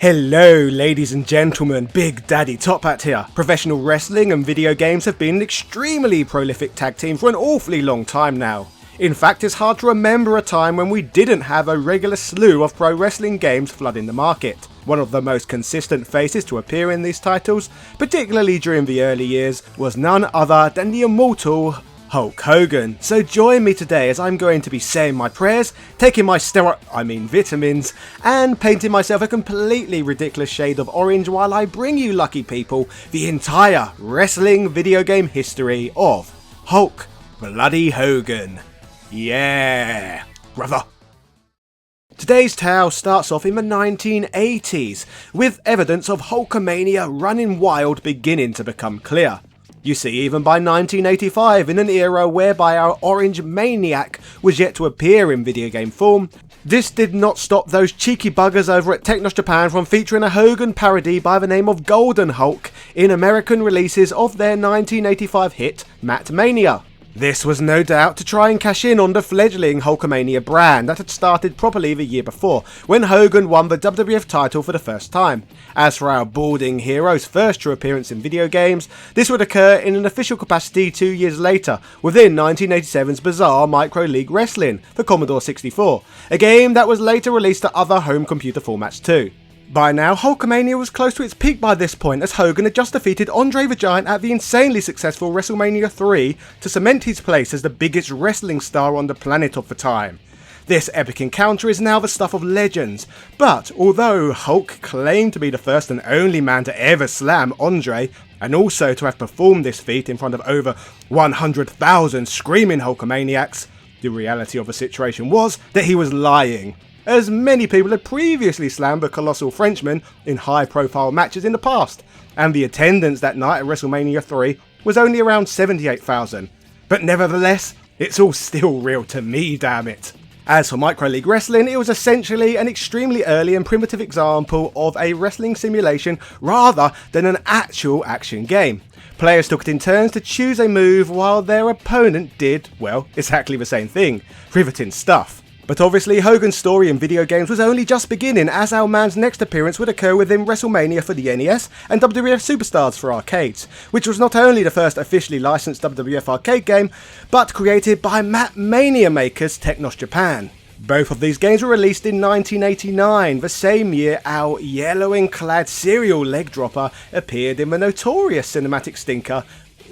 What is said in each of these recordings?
Hello ladies and gentlemen, Big Daddy Top Hat here. Professional wrestling and video games have been an extremely prolific tag team for an awfully long time now. In fact, it's hard to remember a time when we didn't have a regular slew of pro wrestling games flooding the market. One of the most consistent faces to appear in these titles, particularly during the early years, was none other than the immortal Hulk Hogan. So join me today as I'm going to be saying my prayers, taking my vitamins, and painting myself a completely ridiculous shade of orange while I bring you lucky people the entire wrestling video game history of Hulk Bloody Hogan. Yeah, brother. Today's tale starts off in the 1980s, with evidence of Hulkamania running wild beginning to become clear. You see, even by 1985, in an era whereby our orange maniac was yet to appear in video game form, this did not stop those cheeky buggers over at Technos Japan from featuring a Hogan parody by the name of Golden Hulk in American releases of their 1985 hit, Matt Mania. This was no doubt to try and cash in on the fledgling Hulkamania brand that had started properly the year before, when Hogan won the WWF title for the first time. As for our balding hero's first true appearance in video games, this would occur in an official capacity 2 years later, within 1987's bizarre Micro League Wrestling for Commodore 64, a game that was later released to other home computer formats too. By now, Hulkamania was close to its peak by this point, as Hogan had just defeated Andre the Giant at the insanely successful WrestleMania 3 to cement his place as the biggest wrestling star on the planet of the time. This epic encounter is now the stuff of legends, but although Hulk claimed to be the first and only man to ever slam Andre, and also to have performed this feat in front of over 100,000 screaming Hulkamaniacs, the reality of the situation was that he was lying, as many people had previously slammed the colossal Frenchman in high-profile matches in the past, and the attendance that night at WrestleMania 3 was only around 78,000. But nevertheless, it's all still real to me, damn it. As for Micro League Wrestling, it was essentially an extremely early and primitive example of a wrestling simulation rather than an actual action game. Players took it in turns to choose a move while their opponent did, well, exactly the same thing. Riveting stuff. But obviously, Hogan's story in video games was only just beginning, as our man's next appearance would occur within WrestleMania for the NES and WWF Superstars for arcades, which was not only the first officially licensed WWF arcade game, but created by Matt Mania makers Technos Japan. Both of these games were released in 1989, the same year our yellow and clad serial leg dropper appeared in the notorious cinematic stinker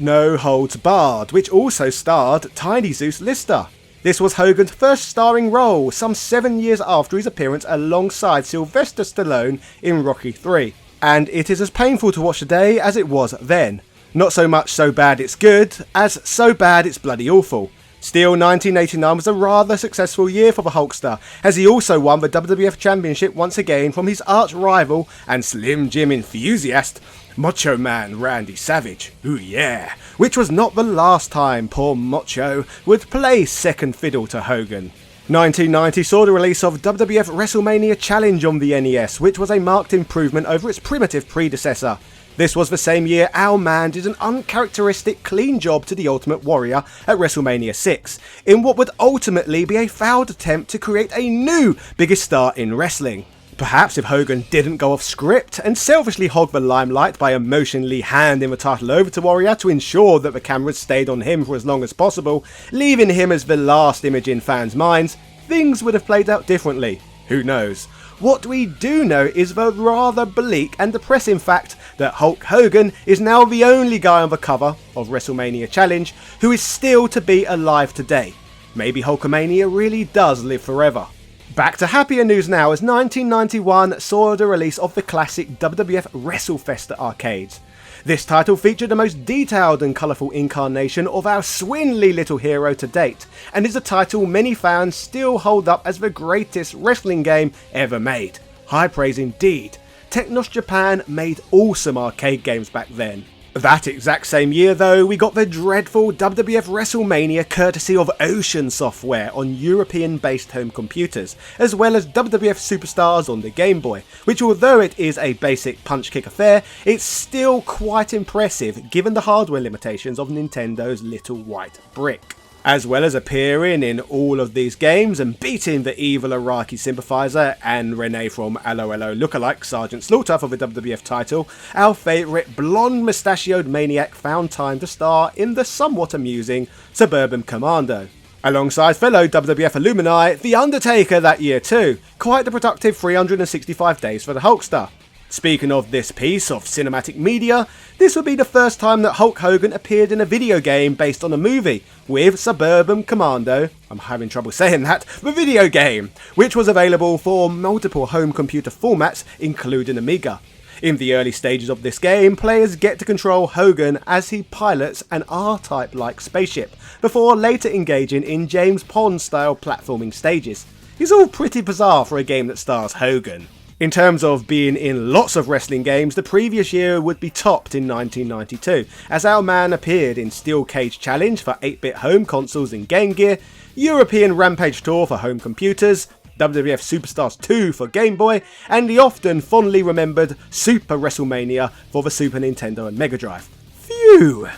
No Holds Barred, which also starred Tiny Zeus Lister. This was Hogan's first starring role, some 7 years after his appearance alongside Sylvester Stallone in Rocky III. And it is as painful to watch today as it was then. Not so much so bad it's good, as so bad it's bloody awful. Still, 1989 was a rather successful year for the Hulkster, as he also won the WWF Championship once again from his arch rival and Slim Jim enthusiast, Macho Man Randy Savage, ooh yeah, which was not the last time poor Macho would play second fiddle to Hogan. 1990 saw the release of WWF WrestleMania Challenge on the NES, which was a marked improvement over its primitive predecessor. This was the same year our man did an uncharacteristic clean job to the Ultimate Warrior at WrestleMania 6, in what would ultimately be a failed attempt to create a new biggest star in wrestling. Perhaps if Hogan didn't go off script and selfishly hog the limelight by emotionally handing the title over to Warrior to ensure that the cameras stayed on him for as long as possible, leaving him as the last image in fans' minds, things would have played out differently. Who knows? What we do know is the rather bleak and depressing fact that Hulk Hogan is now the only guy on the cover of WrestleMania Challenge who is still to be alive today. Maybe Hulkamania really does live forever. Back to happier news now, as 1991 saw the release of the classic WWF Wrestlefest at arcades. This title featured the most detailed and colourful incarnation of our swinly little hero to date, and is a title many fans still hold up as the greatest wrestling game ever made. High praise indeed. Technos Japan made awesome arcade games back then. That exact same year though, we got the dreadful WWF WrestleMania courtesy of Ocean Software on European-based home computers, as well as WWF Superstars on the Game Boy, which although it is a basic punch-kick affair, it's still quite impressive given the hardware limitations of Nintendo's little white brick. As well as appearing in all of these games and beating the evil Iraqi sympathiser and Renee from LOLO lookalike Sergeant Slaughter for the WWF title, our favourite blonde mustachioed maniac found time to star in the somewhat amusing Suburban Commando. Alongside fellow WWF alumni, The Undertaker that year too. Quite the productive 365 days for the Hulkster. Speaking of this piece of cinematic media, this would be the first time that Hulk Hogan appeared in a video game based on a movie, with Suburban Commando, I'm having trouble saying that, the video game, which was available for multiple home computer formats, including Amiga. In the early stages of this game, players get to control Hogan as he pilots an R-Type-like spaceship, before later engaging in James Pond-style platforming stages. It's all pretty bizarre for a game that stars Hogan. In terms of being in lots of wrestling games, the previous year would be topped in 1992, as our man appeared in Steel Cage Challenge for 8-bit home consoles and Game Gear, European Rampage Tour for home computers, WWF Superstars 2 for Game Boy, and the often fondly remembered Super WrestleMania for the Super Nintendo and Mega Drive. Phew!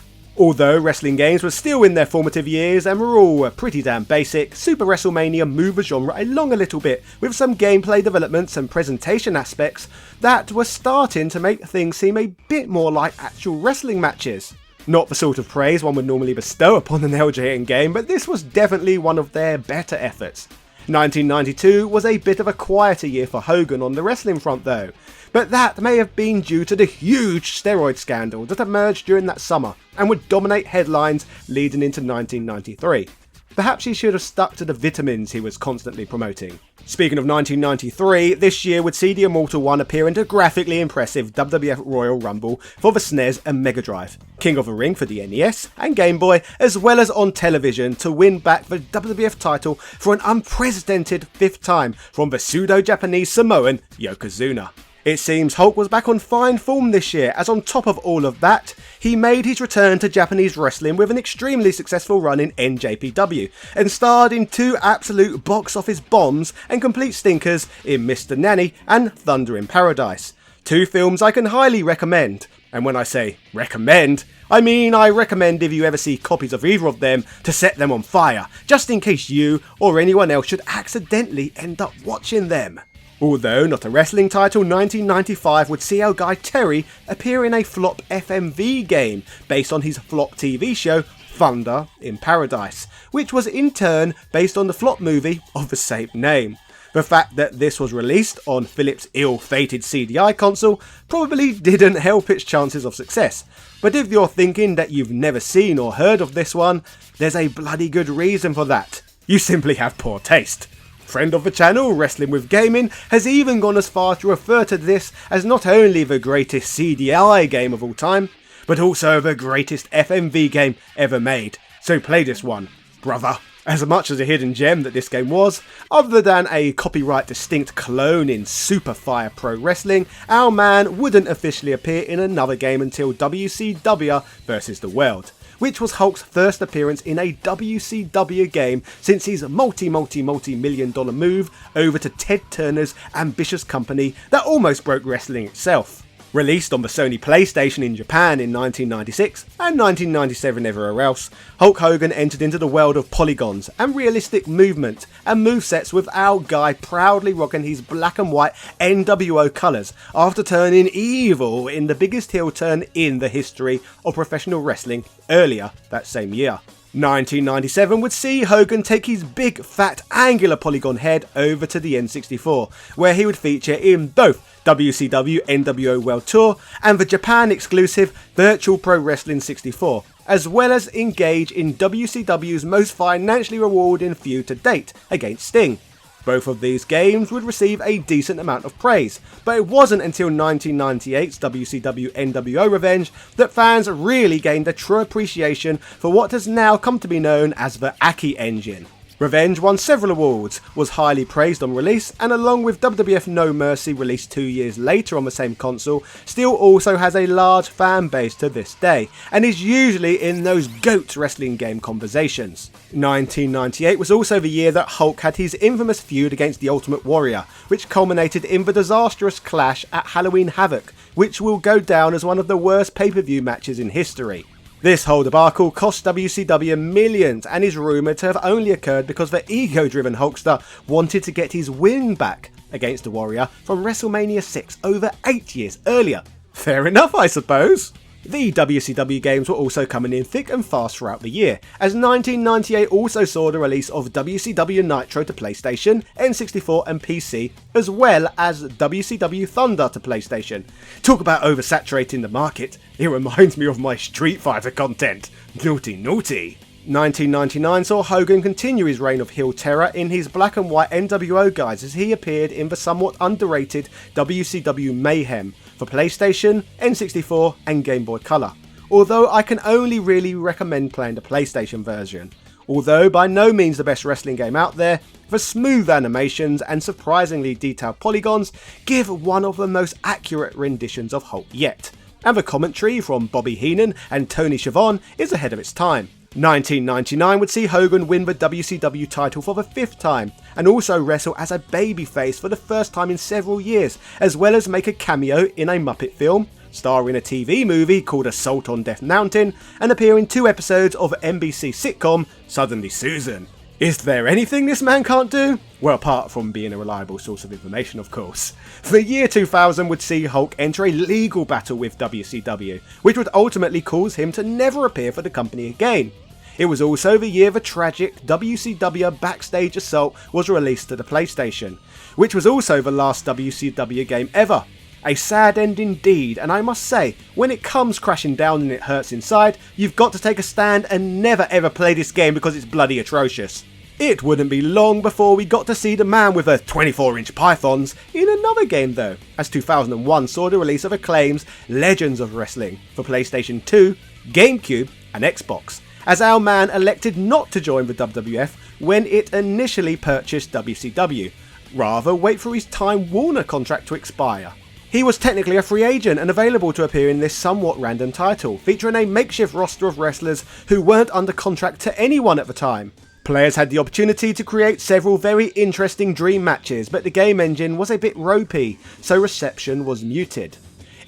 Although wrestling games were still in their formative years and were all pretty damn basic, Super WrestleMania moved the genre along a little bit with some gameplay developments and presentation aspects that were starting to make things seem a bit more like actual wrestling matches. Not the sort of praise one would normally bestow upon an LJN game, but this was definitely one of their better efforts. 1992 was a bit of a quieter year for Hogan on the wrestling front though, but that may have been due to the huge steroid scandal that emerged during that summer and would dominate headlines leading into 1993. Perhaps he should have stuck to the vitamins he was constantly promoting. Speaking of 1993, this year would see the Immortal One appear in the graphically impressive WWF Royal Rumble for the SNES and Mega Drive, King of the Ring for the NES and Game Boy, as well as on television to win back the WWF title for an unprecedented 5th time from the pseudo-Japanese Samoan Yokozuna. It seems Hulk was back on fine form this year, as on top of all of that, he made his return to Japanese wrestling with an extremely successful run in NJPW, and starred in 2 absolute box office bombs and complete stinkers in Mr. Nanny and Thunder in Paradise. 2 films I can highly recommend, and when I say recommend, I mean I recommend if you ever see copies of either of them to set them on fire, just in case you or anyone else should accidentally end up watching them. Although not a wrestling title, 1995 would see our guy Terry appear in a flop FMV game based on his flop TV show Thunder in Paradise, which was in turn based on the flop movie of the same name. The fact that this was released on Philips' ill-fated CDI console probably didn't help its chances of success, but if you're thinking that you've never seen or heard of this one, there's a bloody good reason for that. You simply have poor taste. Friend of the channel, Wrestling with Gaming, has even gone as far to refer to this as not only the greatest CDI game of all time, but also the greatest FMV game ever made. So play this one, brother. As much as a hidden gem that this game was, other than a copyright distinct clone in Super Fire Pro Wrestling, our man wouldn't officially appear in another game until WCW vs. the World, which was Hulk's first appearance in a WCW game since his multi-million dollar move over to Ted Turner's ambitious company that almost broke wrestling itself. Released on the Sony PlayStation in Japan in 1996 and 1997 everywhere else, Hulk Hogan entered into the world of polygons and realistic movement and movesets, with our guy proudly rocking his black and white NWO colours after turning evil in the biggest heel turn in the history of professional wrestling earlier that same year. 1997 would see Hogan take his big, fat, angular polygon head over to the N64, where he would feature in both WCW NWO World Tour and the Japan exclusive Virtual Pro Wrestling 64, as well as engage in WCW's most financially rewarding feud to date against Sting. Both of these games would receive a decent amount of praise, but it wasn't until 1998's WCW NWO Revenge that fans really gained a true appreciation for what has now come to be known as the Aki engine. Revenge won several awards, was highly praised on release, and along with WWF No Mercy released 2 years later on the same console, still also has a large fan base to this day, and is usually in those GOAT wrestling game conversations. 1998 was also the year that Hulk had his infamous feud against the Ultimate Warrior, which culminated in the disastrous clash at Halloween Havoc, which will go down as one of the worst pay-per-view matches in history. This whole debacle cost WCW millions and is rumoured to have only occurred because the ego-driven Hulkster wanted to get his win back against the Warrior from WrestleMania 6 over 8 years earlier. Fair enough, I suppose. The WCW games were also coming in thick and fast throughout the year, as 1998 also saw the release of WCW Nitro to PlayStation, N64 and PC, as well as WCW Thunder to PlayStation. Talk about oversaturating the market, it reminds me of my Street Fighter content. Naughty naughty. 1999 saw Hogan continue his reign of heel terror in his black and white NWO guise as he appeared in the somewhat underrated WCW Mayhem for PlayStation, N64 and Game Boy Color, although I can only really recommend playing the PlayStation version. Although by no means the best wrestling game out there, the smooth animations and surprisingly detailed polygons give one of the most accurate renditions of Hulk yet, and the commentary from Bobby Heenan and Tony Schiavone is ahead of its time. 1999 would see Hogan win the WCW title for the 5th time, and also wrestle as a babyface for the first time in several years, as well as make a cameo in a Muppet film, star in a TV movie called Assault on Death Mountain, and appear in 2 episodes of NBC sitcom Suddenly Susan. Is there anything this man can't do? Well, apart from being a reliable source of information, of course. The year 2000 would see Hulk enter a legal battle with WCW, which would ultimately cause him to never appear for the company again. It was also the year the tragic WCW Backstage Assault was released to the PlayStation, which was also the last WCW game ever. A sad end indeed, and I must say, when it comes crashing down and it hurts inside, you've got to take a stand and never ever play this game because it's bloody atrocious. It wouldn't be long before we got to see the man with the 24-inch pythons in another game though, as 2001 saw the release of Acclaim's Legends of Wrestling for PlayStation 2, GameCube and Xbox, as our man elected not to join the WWF when it initially purchased WCW, rather wait for his Time Warner contract to expire. He was technically a free agent and available to appear in this somewhat random title, featuring a makeshift roster of wrestlers who weren't under contract to anyone at the time. Players had the opportunity to create several very interesting dream matches, but the game engine was a bit ropey, so reception was muted.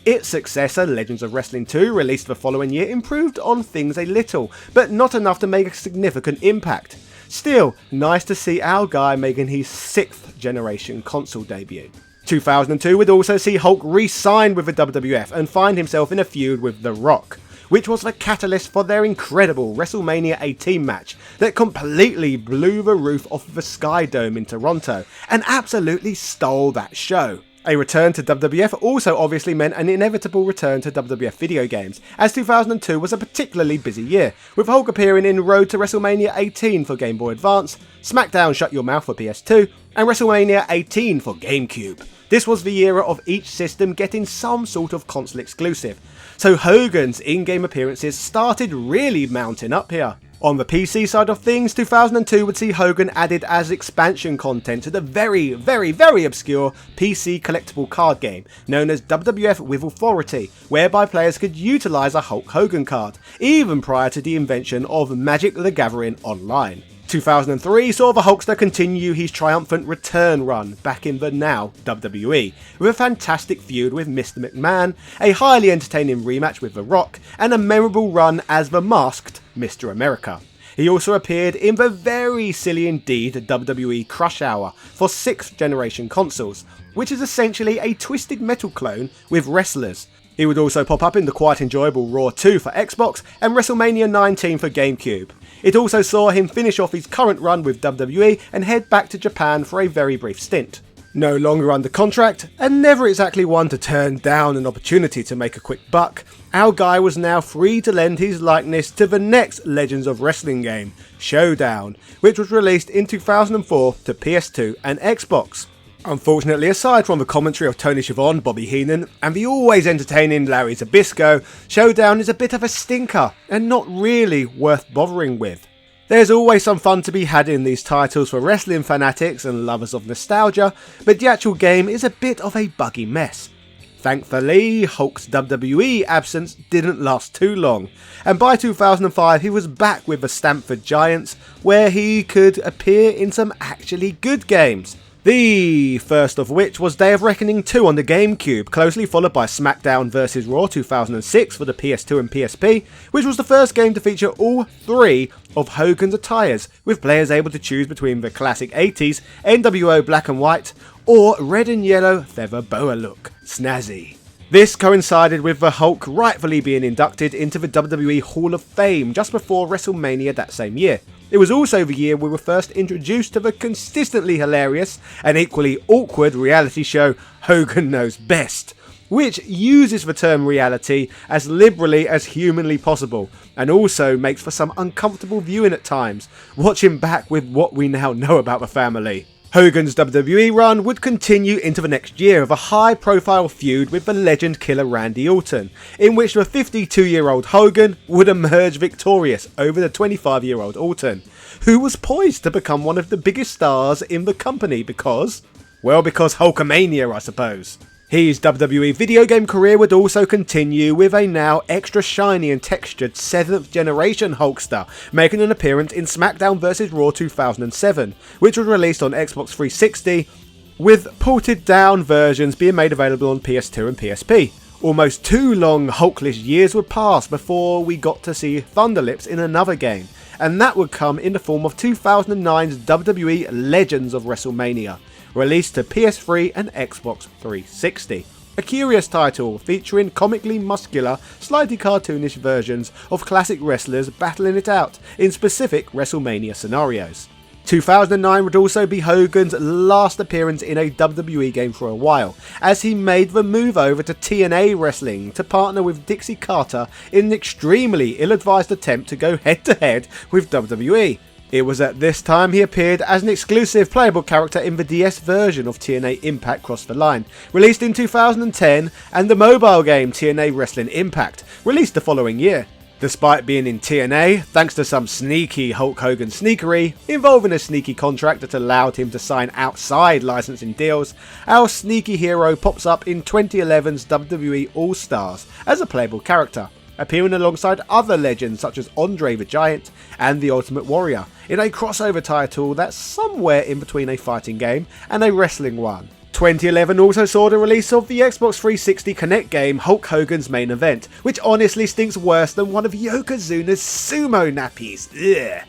Its successor, Legends of Wrestling 2, released the following year, improved on things a little, but not enough to make a significant impact. Still, nice to see our guy making his 6th generation console debut. 2002 would also see Hulk re-sign with the WWF and find himself in a feud with The Rock, which was the catalyst for their incredible WrestleMania 18 match that completely blew the roof off the Sky Dome in Toronto and absolutely stole that show. A return to WWF also obviously meant an inevitable return to WWF video games, as 2002 was a particularly busy year, with Hulk appearing in Road to WrestleMania 18 for Game Boy Advance, Smackdown Shut Your Mouth for PS2, and WrestleMania 18 for GameCube. This was the era of each system getting some sort of console exclusive, so Hogan's in-game appearances started really mounting up here. On the PC side of things, 2002 would see Hogan added as expansion content to the very obscure PC collectible card game known as WWF with Authority, whereby players could utilise a Hulk Hogan card, even prior to the invention of Magic the Gathering Online. 2003 saw the Hulkster continue his triumphant return run back in the now WWE, with a fantastic feud with Mr. McMahon, a highly entertaining rematch with The Rock, and a memorable run as the masked Mr. America. He also appeared in the very silly indeed WWE Crush Hour for 6th generation consoles, which is essentially a Twisted Metal clone with wrestlers. He would also pop up in the quite enjoyable Raw 2 for Xbox and WrestleMania 19 for GameCube. It also saw him finish off his current run with WWE and head back to Japan for a very brief stint. No longer under contract, and never exactly one to turn down an opportunity to make a quick buck, our guy was now free to lend his likeness to the next Legends of Wrestling game, Showdown, which was released in 2004 to PS2 and Xbox. Unfortunately, aside from the commentary of Tony Schiavone, Bobby Heenan, and the always entertaining Larry Zbyszko, Showdown is a bit of a stinker, and not really worth bothering with. There's always some fun to be had in these titles for wrestling fanatics and lovers of nostalgia, but the actual game is a bit of a buggy mess. Thankfully, Hulk's WWE absence didn't last too long, and by 2005 he was back with the Stamford Giants, where he could appear in some actually good games. The first of which was Day of Reckoning 2 on the GameCube, closely followed by Smackdown vs Raw 2006 for the PS2 and PSP, which was the first game to feature all three of Hogan's attires, with players able to choose between the classic 80s NWO black and white or red and yellow feather boa look. Snazzy. This coincided with the Hulk rightfully being inducted into the WWE Hall of Fame just before WrestleMania that same year. It was also the year we were first introduced to the consistently hilarious and equally awkward reality show Hogan Knows Best, which uses the term reality as liberally as humanly possible, and also makes for some uncomfortable viewing at times, watching back with what we now know about the family. Hogan's WWE run would continue into the next year with a high-profile feud with the legend killer Randy Orton, in which the 52-year-old Hogan would emerge victorious over the 25-year-old Orton, who was poised to become one of the biggest stars in the company because Hulkamania, I suppose. His WWE video game career would also continue with a now extra shiny and textured 7th generation Hulkster making an appearance in Smackdown vs Raw 2007, which was released on Xbox 360, with ported down versions being made available on PS2 and PSP. Almost 2 long Hulkless years would pass before we got to see Thunderlips in another game, and that would come in the form of 2009's WWE Legends of WrestleMania, released to PS3 and Xbox 360. A curious title featuring comically muscular, slightly cartoonish versions of classic wrestlers battling it out in specific WrestleMania scenarios. 2009 would also be Hogan's last appearance in a WWE game for a while, as he made the move over to TNA Wrestling to partner with Dixie Carter in an extremely ill-advised attempt to go head-to-head with WWE. It was at this time he appeared as an exclusive playable character in the DS version of TNA Impact Cross the Line, released in 2010, and the mobile game TNA Wrestling Impact, released the following year. Despite being in TNA, thanks to some sneaky Hulk Hogan sneakery, involving a sneaky contract that allowed him to sign outside licensing deals, our sneaky hero pops up in 2011's WWE All-Stars as a playable character, appearing alongside other legends such as Andre the Giant and the Ultimate Warrior, in a crossover title that's somewhere in between a fighting game and a wrestling one. 2011 also saw the release of the Xbox 360 Kinect game Hulk Hogan's Main Event, which honestly stinks worse than one of Yokozuna's sumo nappies. Ugh.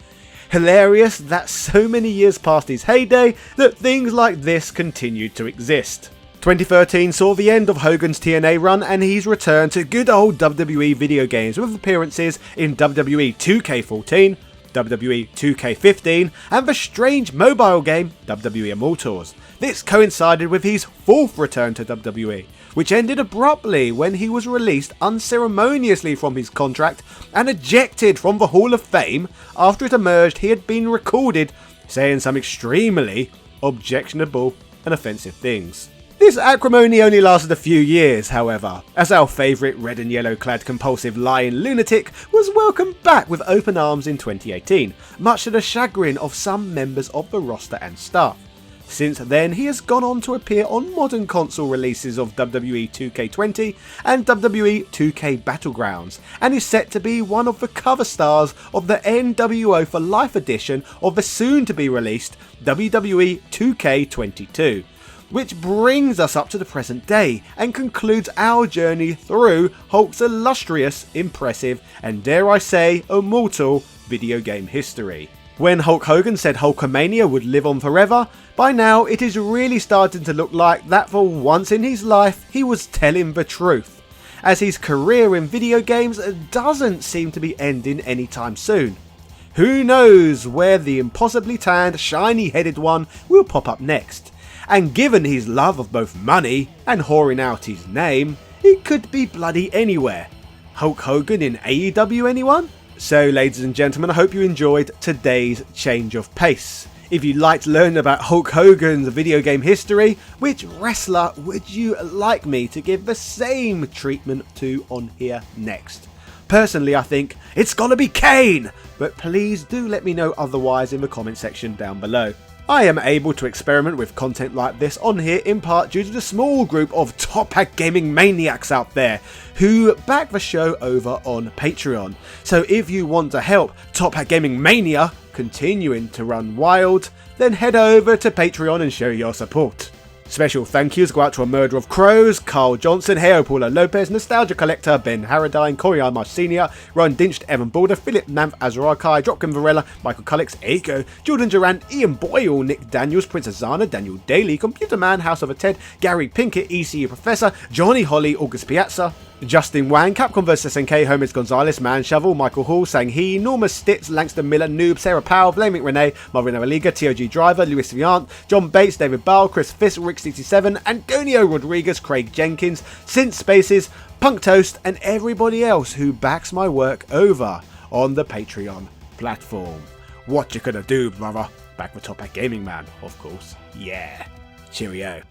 Hilarious that so many years past his heyday that things like this continued to exist. 2013 saw the end of Hogan's TNA run, and he's returned to good old WWE video games with appearances in WWE 2K14, WWE 2K15 and the strange mobile game WWE Immortals. This coincided with his 4th return to WWE, which ended abruptly when he was released unceremoniously from his contract and ejected from the Hall of Fame after it emerged he had been recorded saying some extremely objectionable and offensive things. This acrimony only lasted a few years, however, as our favourite red and yellow clad compulsive lying lunatic was welcomed back with open arms in 2018, much to the chagrin of some members of the roster and staff. Since then, he has gone on to appear on modern console releases of WWE 2K20 and WWE 2K Battlegrounds, and is set to be one of the cover stars of the NWO for Life edition of the soon-to-be-released WWE 2K22. Which brings us up to the present day and concludes our journey through Hulk's illustrious, impressive, and dare I say, immortal video game history. When Hulk Hogan said Hulkamania would live on forever, by now it is really starting to look like that for once in his life he was telling the truth, as his career in video games doesn't seem to be ending anytime soon. Who knows where the impossibly tanned, shiny-headed one will pop up next? And given his love of both money and whoring out his name, it could be bloody anywhere. Hulk Hogan in AEW, anyone? So ladies and gentlemen, I hope you enjoyed today's change of pace. If you'd like to learn about Hulk Hogan's video game history, which wrestler would you like me to give the same treatment to on here next? Personally, I think it's gotta be Kane, but please do let me know otherwise in the comment section down below. I am able to experiment with content like this on here in part due to the small group of top hat gaming maniacs out there who back the show over on Patreon. So if you want to help Top Hat Gaming Mania continuing to run wild, then head over to Patreon and show your support. Special thank yous go out to A Murder of Crows, Carl Johnson, Heo Paula Lopez, Nostalgia Collector, Ben Harradine, Corey Armar Sr., Ron Dinched, Evan Balder, Philip Namph, Azarakai, Dropkin Varela, Michael Cullix, Aiko, Jordan Durant, Ian Boyle, Nick Daniels, Princess Zana, Daniel Daly, Computer Man, House of a Ted, Gary Pinkett, ECU Professor, Johnny Holly, August Piazza, Justin Wang, Capcom vs SNK, Holmes Gonzalez, Man Shovel, Michael Hall, Sang Hee, Norma Stitz, Langston Miller, Noob, Sarah Powell, Blaming Renee, Marvin Liga, TOG Driver, Luis Viant, John Bates, David Ball, Chris Fisk, Rick67, Antonio Rodriguez, Craig Jenkins, Synth Spaces, Punk Toast, and everybody else who backs my work over on the Patreon platform. What you gonna do, brother? Back with Top Hat Gaming Man, of course. Yeah. Cheerio.